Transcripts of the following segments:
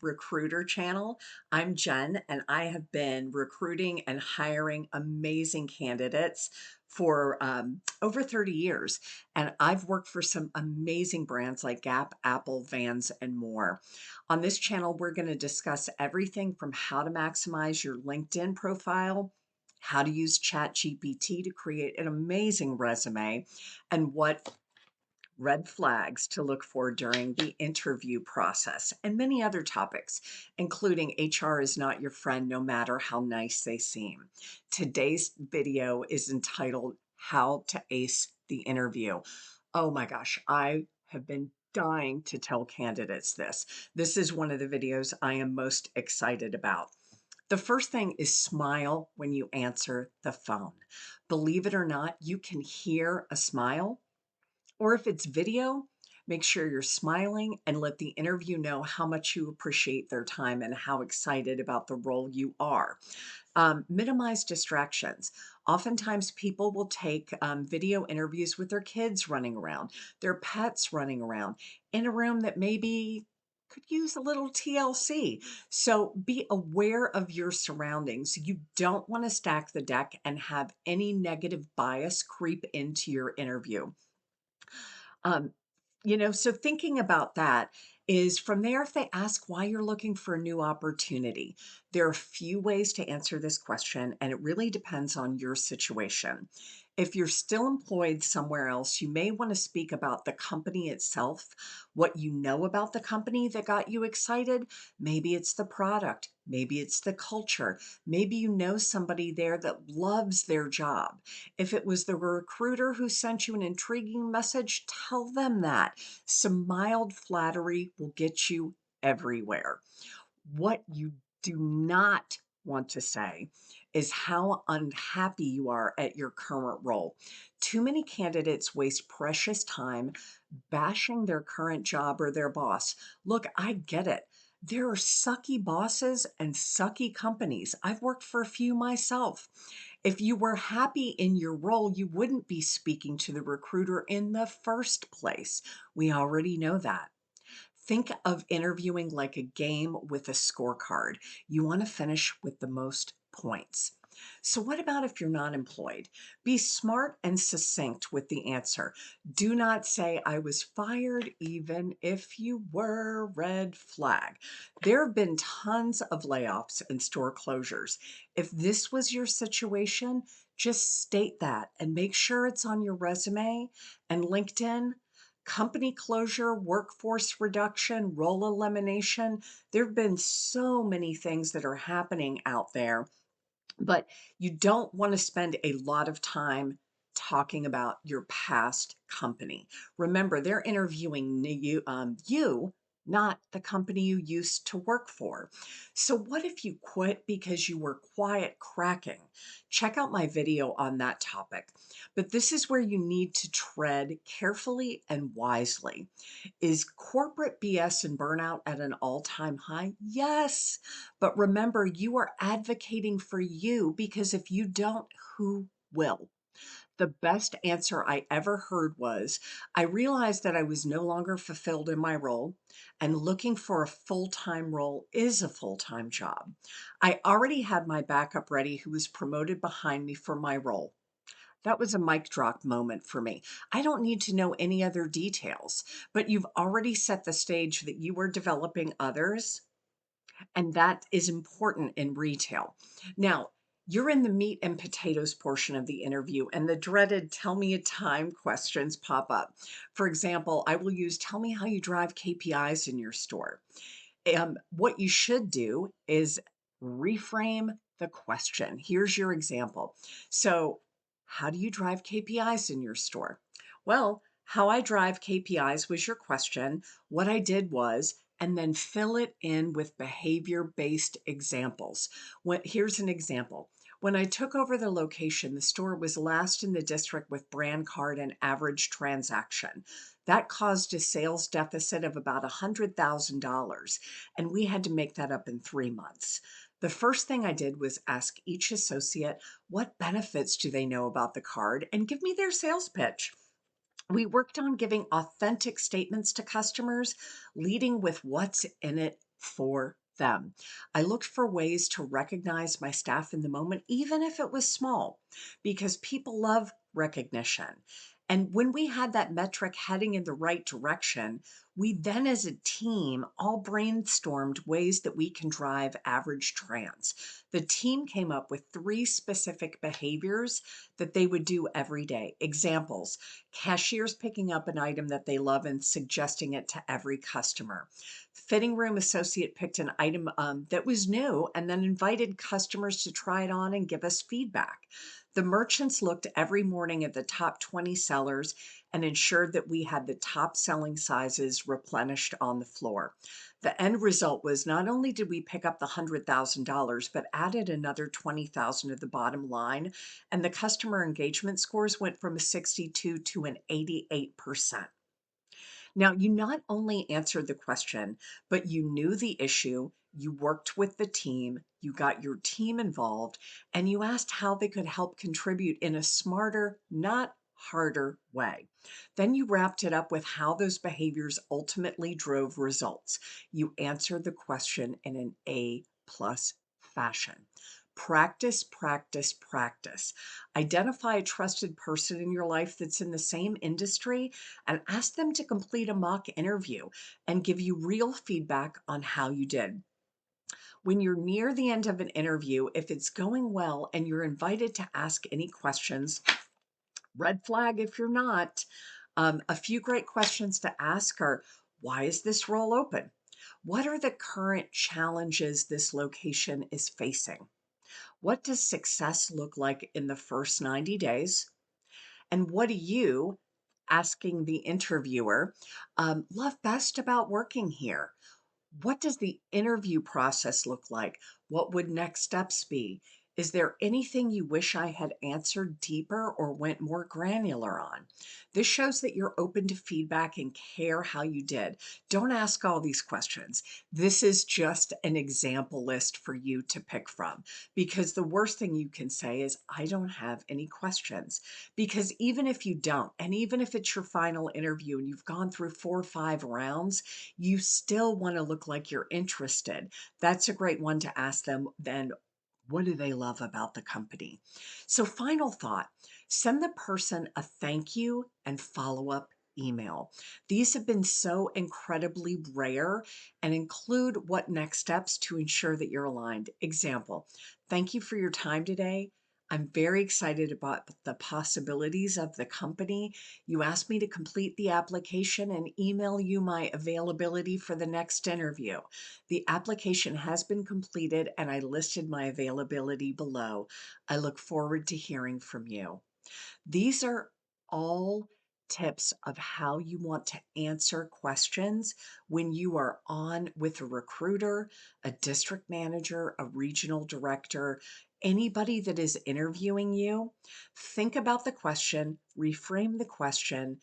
Recruiter channel. I'm Jen, and I have been recruiting and hiring amazing candidates for over 30 years. And I've worked for some amazing brands like Gap, Apple, Vans, and more. On this channel, we're going to discuss everything from how to maximize your LinkedIn profile, how to use ChatGPT to create an amazing resume, and what red flags to look for during the interview process, and many other topics, including HR is not your friend no matter how nice they seem. Today's video is entitled How to Ace the Interview. Oh my gosh, I have been dying to tell candidates this. This is one of the videos I am most excited about. The first thing is smile when you answer the phone. Believe it or not, you can hear a smile, or if it's video, make sure you're smiling and let the interview know how much you appreciate their time and how excited about the role you are. Minimize distractions. Oftentimes, people will take video interviews with their kids running around, their pets running around, in a room that maybe could use a little TLC. So be aware of your surroundings. You don't want to stack the deck and have any negative bias creep into your interview. Um, so thinking about that is from there, if they ask why you're looking for a new opportunity, there are a few ways to answer this question, and it really depends on your situation. If you're still employed somewhere else, you may want to speak about the company itself, what you know about the company that got you excited. Maybe it's the product, maybe it's the culture, maybe you know somebody there that loves their job. If it was the recruiter who sent you an intriguing message, tell them that. Some mild flattery will get you everywhere. What you do not want to say is how unhappy you are at your current role. Too many candidates waste precious time bashing their current job or their boss. Look, I get it. There are sucky bosses and sucky companies. I've worked for a few myself. If you were happy in your role, you wouldn't be speaking to the recruiter in the first place. We already know that. Think of interviewing like a game with a scorecard. You want to finish with the most points. So, what about if you're not employed? Be smart and succinct with the answer. Do not say, I was fired, even if you were, red flag. There have been tons of layoffs and store closures. If this was your situation, just state that and make sure it's on your resume and LinkedIn. Company closure, workforce reduction, role elimination. There have been so many things that are happening out there, but you don't want to spend a lot of time talking about your past company. Remember, they're interviewing you, not the company you used to work for. So, what if you quit because you were quiet cracking? Check out my video on that topic. But this is where you need to tread carefully and wisely. Is corporate BS and burnout at an all time high? Yes. But remember, you are advocating for you, because if you don't, who will? The best answer I ever heard was, I realized that I was no longer fulfilled in my role, and looking for a full time role is a full time job. I already had my backup ready who was promoted behind me for my role. That was a mic drop moment for me. I don't need to know any other details, but you've already set the stage that you are developing others, and that is important in retail. Now, you're in the meat and potatoes portion of the interview, and the dreaded tell me a time questions pop up. For example, I will use tell me how you drive KPIs in your store. What you should do is reframe the question. Here's your example. So, how do you drive KPIs in your store? Well, how I drive KPIs was your question. What I did was, and then fill it in with behavior based examples. Here's an example. When I took over the location, the store was last in the district with brand card and average transaction. That caused a sales deficit of about $100,000, and we had to make that up in 3 months. The first thing I did was ask each associate what benefits do they know about the card and give me their sales pitch. We worked on giving authentic statements to customers, leading with what's in it for them. I looked for ways to recognize my staff in the moment, even if it was small, because people love recognition. And when we had that metric heading in the right direction, we then as a team all brainstormed ways that we can drive average trans. The team came up with 3 specific behaviors that they would do every day. Examples: cashiers picking up an item that they love and suggesting it to every customer. Fitting room associate picked an item that was new and then invited customers to try it on and give us feedback. The merchants looked every morning at the top 20 sellers and ensured that we had the top selling sizes replenished on the floor. The end result was not only did we pick up the $100,000, but added another 20,000 to the bottom line, and the customer engagement scores went from a 62 to an 88%. Now, you not only answered the question, but you knew the issue, you worked with the team, you got your team involved, and you asked how they could help contribute in a smarter, not harder way. Then you wrapped it up with how those behaviors ultimately drove results. You answered the question in an A plus fashion. Practice, practice, practice. Identify a trusted person in your life that's in the same industry and ask them to complete a mock interview and give you real feedback on how you did. When you're near the end of an interview, if it's going well and you're invited to ask any questions, red flag if you're not. A few great questions to ask are: why is this role open? What are the current challenges this location is facing? What does success look like in the first 90 days? And what do you, asking the interviewer, love best about working here? What does the interview process look like? What would next steps be? Is there anything you wish I had answered deeper or went more granular on? This shows that you're open to feedback and care how you did. Don't ask all these questions. This is just an example list for you to pick from, because the worst thing you can say is, I don't have any questions. Because even if you don't, and even if it's your final interview and you've gone through 4 or 5 rounds, you still want to look like you're interested. That's a great one to ask them. Then, what do they love about the company? So, final thought: send the person a thank you and follow up email. These have been so incredibly rare, and include what next steps to ensure that you're aligned. Example: thank you for your time today. I'm very excited about the possibilities of the company. You asked me to complete the application and email you my availability for the next interview. The application has been completed and I listed my availability below. I look forward to hearing from you. These are all tips of how you want to answer questions when you are on with a recruiter, a district manager, a regional director, anybody that is interviewing you. Think about the question, reframe the question,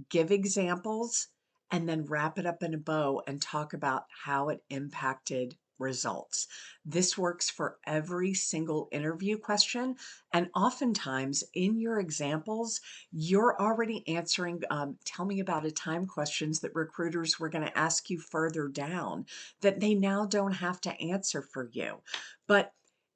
give examples, and then wrap it up in a bow and talk about how it impacted results. This works for every single interview question. And oftentimes in your examples, you're already answering, tell me about a time questions that recruiters were going to ask you further down that they now don't have to answer for you. But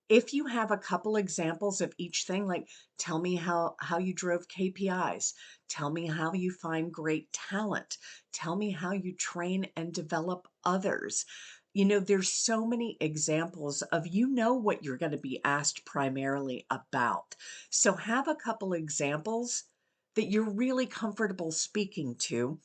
if you have a couple examples of each thing, like tell me how you drove KPIs, tell me how you find great talent, tell me how you train and develop others. There's so many examples of what you're going to be asked primarily about. So have a couple examples that you're really comfortable speaking to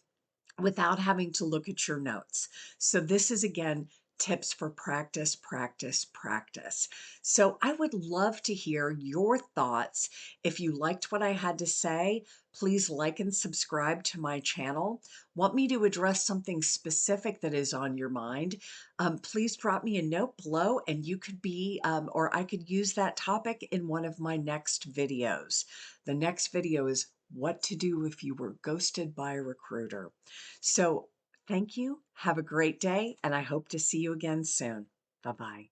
without having to look at your notes. So this is again tips for practice, practice, practice. So I would love to hear your thoughts. If you liked what I had to say, please like and subscribe to my channel. Want me to address something specific that is on your mind? Please drop me a note below and you could be, or I could use that topic in one of my next videos. The next video is what to do if you were ghosted by a recruiter. So thank you. Have a great day, and I hope to see you again soon. Bye-bye.